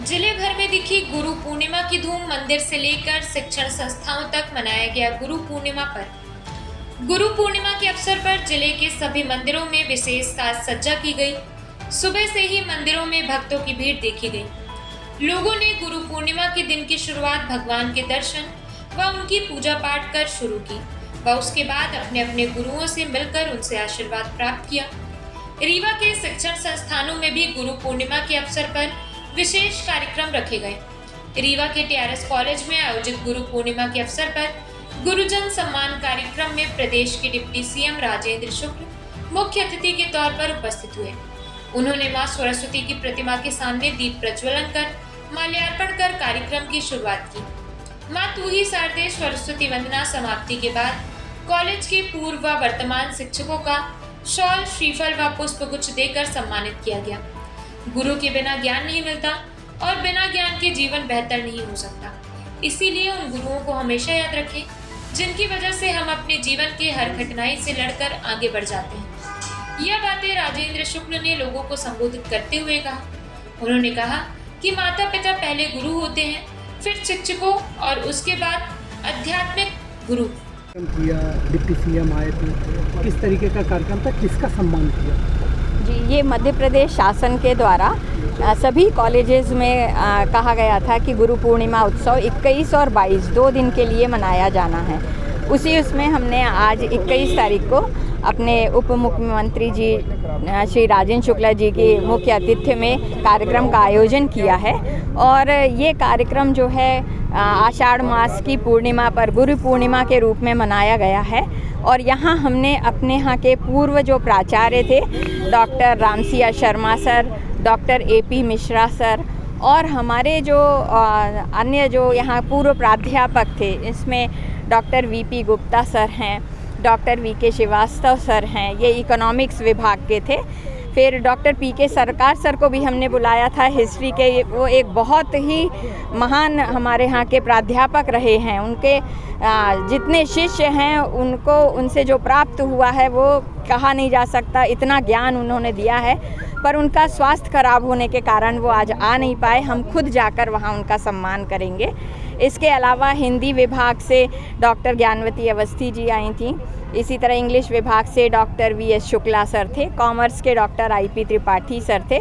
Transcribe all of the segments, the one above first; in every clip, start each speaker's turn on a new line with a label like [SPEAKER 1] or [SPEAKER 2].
[SPEAKER 1] जिले भर में दिखी गुरु पूर्णिमा की धूम। मंदिर से लेकर शिक्षण संस्थाओं तक मनाया गया गुरु पूर्णिमा पर। गुरु पूर्णिमा के अवसर पर जिले के सभी मंदिरों में विशेष साज सज्जा की गई। सुबह से ही मंदिरों में भक्तों की भीड़ देखी गई। लोगों ने गुरु पूर्णिमा के दिन की शुरुआत भगवान के दर्शन व उनकी पूजा पाठ कर शुरू की व उसके बाद अपने अपने गुरुओं से मिलकर उनसे आशीर्वाद प्राप्त किया। रीवा के शिक्षण संस्थानों में भी गुरु पूर्णिमा के अवसर पर विशेष कार्यक्रम रखे गए। रीवा के टीआरएस कॉलेज में आयोजित गुरु पूर्णिमा के अवसर पर गुरुजन सम्मान कार्यक्रम में प्रदेश के डिप्टी सीएम राजेंद्र शुक्ल मुख्य अतिथि के तौर पर उपस्थित हुए। उन्होंने मां सरस्वती की प्रतिमा के सामने दीप प्रज्वलन कर माल्यार्पण कर कार्यक्रम की शुरुआत की। मां तू ही शारदे सरस्वती वंदना समाप्ति के बाद कॉलेज के पूर्व व वर्तमान शिक्षकों का शॉल, श्रीफल व पुष्प गुच्छ देकर सम्मानित किया गया। गुरु के बिना ज्ञान नहीं मिलता और बिना ज्ञान के जीवन बेहतर नहीं हो सकता। इसीलिए उन गुरुओं को हमेशा याद रखें जिनकी वजह से हम अपने जीवन के हर कठिनाई से लड़कर आगे बढ़ जाते हैं। यह बातें राजेंद्र शुक्ल ने लोगों को संबोधित करते हुए कहा। उन्होंने कहा कि माता पिता पहले गुरु होते हैं, फिर शिक्षकों और उसके बाद आध्यात्मिक गुरु।
[SPEAKER 2] किया, डिप्टी सीएम आए थे, किस तरीके का कार्यक्रम था, किसका सम्मान किया?
[SPEAKER 3] जी, ये मध्य प्रदेश शासन के द्वारा सभी कॉलेजेस में कहा गया था कि गुरु पूर्णिमा उत्सव 21 और 22 2 दिन के लिए मनाया जाना है। उसमें हमने आज 21 तारीख को अपने उप मुख्यमंत्री जी श्री राजेंद्र शुक्ला जी की मुख्य आतिथ्य में कार्यक्रम का आयोजन किया है। और ये कार्यक्रम जो है आषाढ़ मास की पूर्णिमा पर गुरु पूर्णिमा के रूप में मनाया गया है। और यहाँ हमने अपने यहाँ के पूर्व जो प्राचार्य थे doctor Ramsiya Sharma sir, doctor AP Mishra sir और हमारे जो अन्य जो यहाँ पूर्व प्राध्यापक थे, इसमें डॉक्टर VP गुप्ता सर हैं, डॉक्टर VK श्रीवास्तव सर हैं, ये इकोनॉमिक्स विभाग के थे। फिर डॉक्टर PK सरकार सर को भी हमने बुलाया था, हिस्ट्री के। वो एक बहुत ही महान हमारे यहाँ के प्राध्यापक रहे हैं। उनके जितने शिष्य हैं उनको उनसे जो प्राप्त हुआ है वो कहा नहीं जा सकता, इतना ज्ञान उन्होंने दिया है। पर उनका स्वास्थ्य खराब होने के कारण वो आज आ नहीं पाए। हम खुद जाकर वहाँ उनका सम्मान करेंगे। इसके अलावा हिंदी विभाग से डॉक्टर ज्ञानवती अवस्थी जी आई थी। इसी तरह इंग्लिश विभाग से डॉक्टर VS शुक्ला सर थे। कॉमर्स के डॉक्टर IP त्रिपाठी सर थे।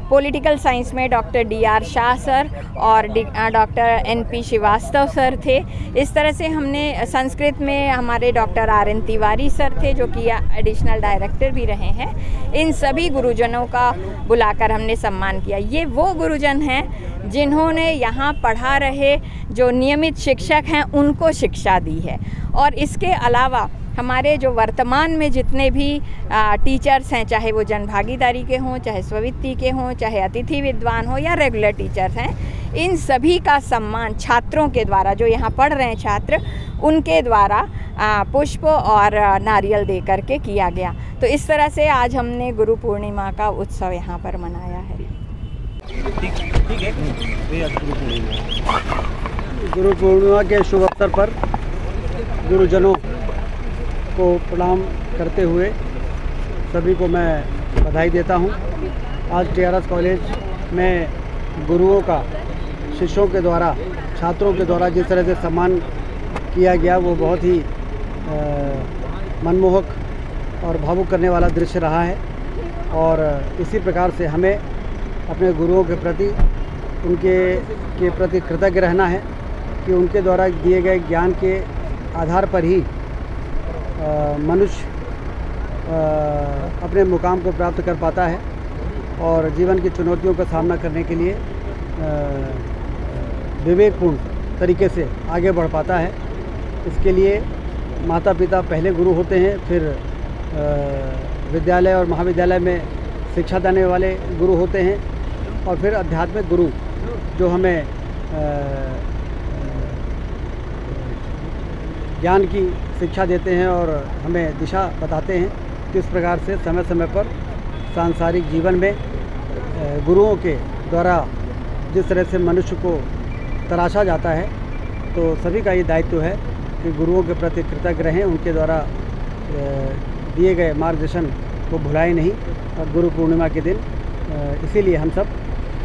[SPEAKER 3] पॉलिटिकल साइंस में डॉक्टर DR शाह सर और डॉक्टर NP श्रीवास्तव सर थे। इस तरह से हमने संस्कृत में हमारे डॉक्टर RN तिवारी सर थे जो कि एडिशनल डायरेक्टर भी रहे हैं। इन सभी गुरुजनों का बुलाकर हमने सम्मान किया। ये वो गुरुजन हैं जिन्होंने यहाँ पढ़ा रहे जो नियमित शिक्षक हैं उनको शिक्षा दी है। और इसके अलावा हमारे जो वर्तमान में जितने भी टीचर्स हैं, चाहे वो जन भागीदारी के हों, चाहे स्ववित्ती के हों, चाहे अतिथि विद्वान हो या रेगुलर टीचर्स हैं, इन सभी का सम्मान छात्रों के द्वारा, जो यहाँ पढ़ रहे हैं छात्र, उनके द्वारा पुष्प और नारियल दे करके किया गया। तो इस तरह से आज हमने गुरु पूर्णिमा का उत्सव यहाँ पर मनाया है।
[SPEAKER 2] गुरु पूर्णिमा के शुभ अवसर पर गुरुजनों को प्रणाम करते हुए सभी को मैं बधाई देता हूं। आज टीआरएस कॉलेज में गुरुओं का शिष्यों के द्वारा, छात्रों के द्वारा जिस तरह से सम्मान किया गया वो बहुत ही मनमोहक और भावुक करने वाला दृश्य रहा है। और इसी प्रकार से हमें अपने गुरुओं के प्रति, उनके प्रति कृतज्ञ रहना है कि उनके द्वारा दिए गए ज्ञान के आधार पर ही मनुष्य अपने मुकाम को प्राप्त कर पाता है और जीवन की चुनौतियों का सामना करने के लिए विवेकपूर्ण तरीके से आगे बढ़ पाता है। इसके लिए माता पिता पहले गुरु होते हैं, फिर विद्यालय और महाविद्यालय में शिक्षा देने वाले गुरु होते हैं और फिर आध्यात्मिक गुरु जो हमें ज्ञान की शिक्षा देते हैं और हमें दिशा बताते हैं। किस प्रकार से समय समय पर सांसारिक जीवन में गुरुओं के द्वारा जिस तरह से मनुष्य को तराशा जाता है, तो सभी का ये दायित्व है कि गुरुओं के प्रति कृतज्ञ रहें, उनके द्वारा दिए गए मार्गदर्शन को भुलाएं नहीं। और गुरु पूर्णिमा के दिन इसीलिए हम सब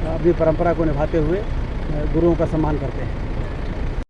[SPEAKER 2] अपनी परंपरा को निभाते हुए गुरुओं का सम्मान करते हैं।